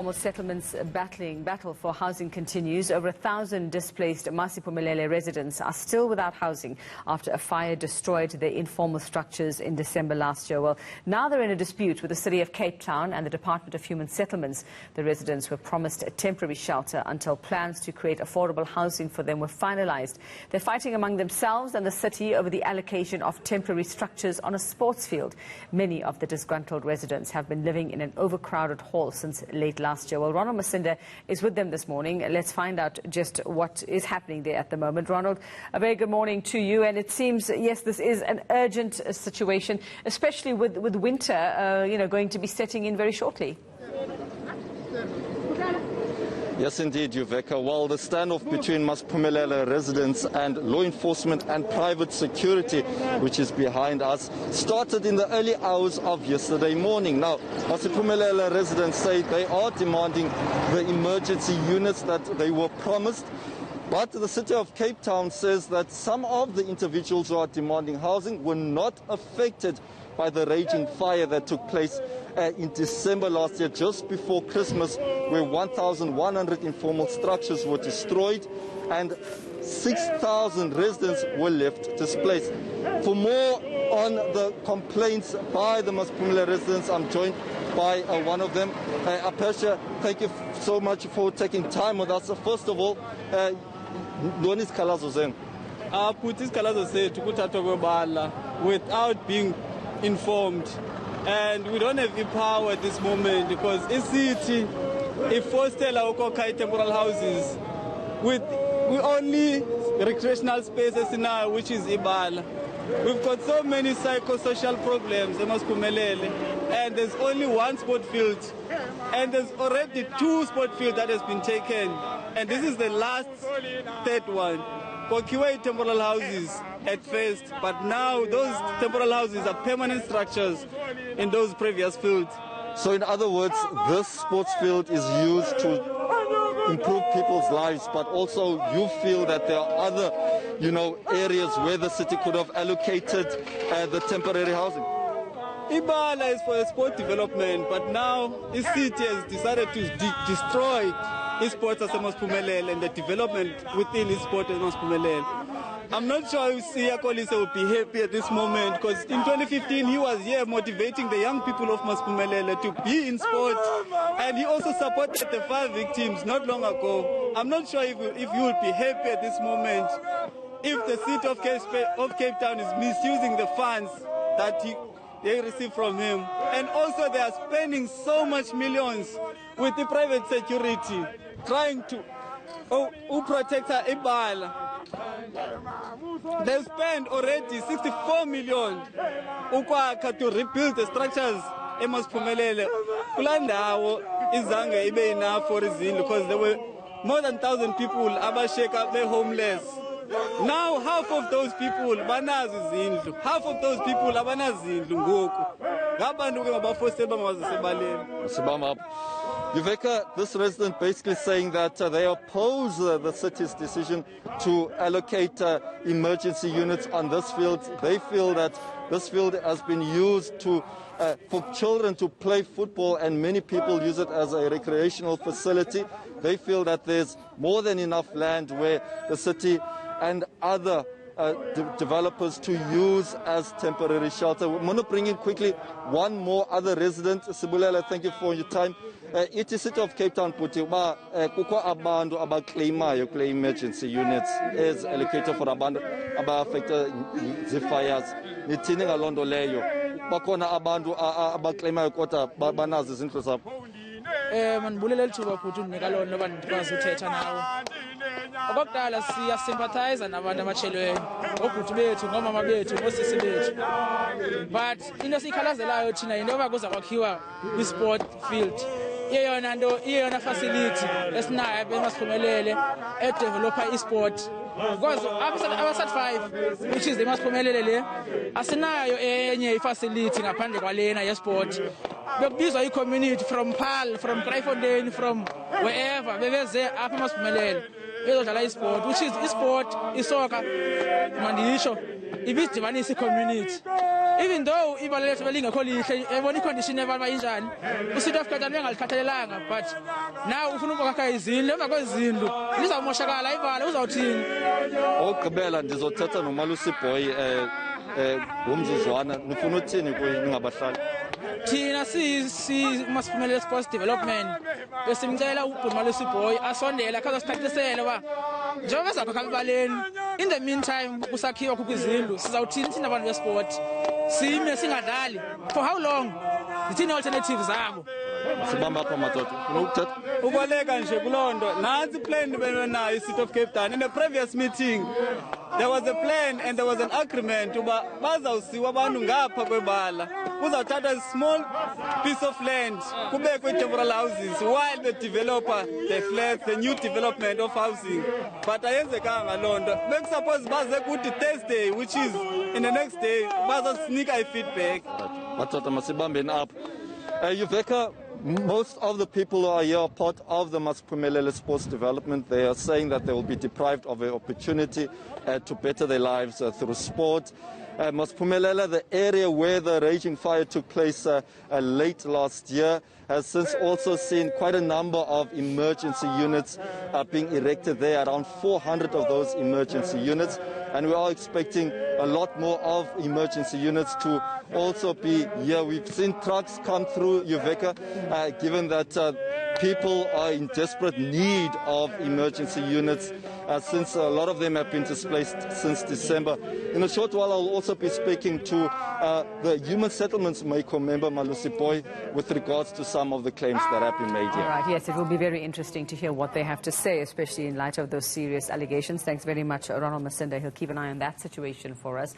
Informal settlements battle for housing continues. Over 1,000 displaced Masiphumelele residents are still without housing after a fire destroyed their informal structures in December last year. Well, now they're in a dispute with the city of Cape Town and the Department of Human Settlements. The residents were promised a temporary shelter until plans to create affordable housing for them were finalized. They're fighting among themselves and the city over the allocation of temporary structures on a sports field. Many of the disgruntled residents have been living in an overcrowded hall since late last year. Well, Ronald Masinda is with them this morning. Let's find out just what is happening there at the moment. Ronald, a very good morning to you. And it seems, yes, this is an urgent situation, especially with winter, going to be setting in very shortly. Yes, indeed, Yuveka. Well, the standoff between Masiphumelele residents and law enforcement and private security, which is behind us, started in the early hours of yesterday morning. Now, Masiphumelele residents say they are demanding the emergency units that they were promised. But the city of Cape Town says that some of the individuals who are demanding housing were not affected by the raging fire that took place in December last year, just before Christmas, where 1,100 informal structures were destroyed and 6,000 residents were left displaced. For more on the complaints by the Masiphumelele residents, I'm joined by one of them. Apesha, thank you so much for taking time with us. First of all, Donis Kalazo Zen. Putis Kalazo said to Kutatogobala without being informed. And we don't have the power at this moment because a city, a foster temporal houses with only recreational spaces now, which is Ibala. We've got so many psychosocial problems in Masiphumelele, and there's only one sport field, and there's already 2 sport fields that has been taken, and this is the last 3rd one. Kokiwe temporal houses at first, but now those temporal houses are permanent structures in those previous fields. So in other words, this sports field is used to improve people's lives, but also you feel that there are other, areas where the city could have allocated the temporary housing. Ibala is for sport development, but now the city has decided to destroy esports as Masiphumelele and the development within esports as Masiphumelele. I'm not sure if Siya Kolise will be happy at this moment because in 2015 he was here motivating the young people of Masiphumelele to be in sport, and he also supported the 5 victims not long ago. I'm not sure if he will be happy at this moment if the city of Cape Town is misusing the funds that they receive from him. And also they are spending so much millions with the private security trying to protect Ibala. They've spent already 64 million to rebuild the structures in Masiphumelele. Kulandawo izange ibe enough for izindlu because there were more than 1,000 people abashake up, they're homeless. Now half of those people banazi izindlu, half of those people abanazindlu ngoku. Ngabantu ke mabafose bangabasebaleni. Yuveka, this resident basically saying that they oppose the city's decision to allocate emergency units on this field. They feel that this field has been used for children to play football, and many people use it as a recreational facility. They feel that there's more than enough land where the city and other developers to use as temporary shelter. We're going to bring in quickly one more other resident. Sibulela, thank you for your time. It is City of Cape Town, Puti, kukho abantu abaclaimayo kule emergency units is allocated for abantu aba-affected zii-fires. Nithini ngaloo nto leyo? Bakhona abantu abaclaimayo kodwa banazo izindlu zabo. Mandibulela lithuba futhi undinika loo nto ndikwazi uthetha nawo. Okokuqala siyasympathize nabantu abatshelweyo, oobhuti bethu, ngoomama bethu, ngoosisi bethu. But into esiyikhalazelayo thina yinto yoba kuza kwakhiwa kwi-sport field. Iyeyona facility esinayo eMasiphumelele edevelopha i-sport. Because abasat 5, which is the Masiphumelele le, asinayo enye i-facility ngaphandle kwalena ye-sport. Bekubizwa i-community from Paarl, from Kraaifontein, from wherever, bebeze apha eMasiphumelele bezodlala i-sport, which is i-sport, isoccer, mandisho, ibizidibanisa i-community. even though ibala lethu belingekho lihle ebona icondition yabantu bayinjani uSouth Africa bengalikhathalelanga but now ufuna ukwakha izindlu emva kwezindlu lizawumoshakala ibala uzawuthini ogqibela ndizothetha noMalusiboy ngomzuzwana nifuna uthini ningabahlali thina Masiphumelele Sports Development besimcela uMalusiboy asondele akhaza sithathesele ba njengoba zakhokha ebaleni in the meantime kusakhiwa kwizindlu sizawuthini thina abantu besport sime singadlali for how long zithini alternatives zabo sibamba apha madoda unokuthetha ubaleka nje kulondo nansi plan benayo iCity of Cape Town. In the previous meeting there was a plan and there was an agreement uba bazawusiwa abantu ngapha kwebala kuzawuthatha a small piece of land kubekwe temporary houses while the developer the flats the new development of housing but ayenzekanga londo bekusuppose baze kuthi Thursday which is in the next day bazosinika i-feedback madoda masibambeni apha Uveka, most of the people who are here are part of the Masiphumelele Sports Development. They are saying that they will be deprived of an opportunity to better their lives through sport. Masiphumelele, the area where the raging fire took place late last year, has since also seen quite a number of emergency units being erected there, around 400 of those emergency units. And we are expecting a lot more of emergency units to also be here. We've seen trucks come through Uveka, given that people are in desperate need of emergency units since a lot of them have been displaced since December. In a short while, I'll also be speaking to the Human Settlements Mako member, Malusiboy, with regards to some of the claims that have been made here. All right, yes, it will be very interesting to hear what they have to say, especially in light of those serious allegations. Thanks very much, Ronald Masinda. He'll keep an eye on that situation for us.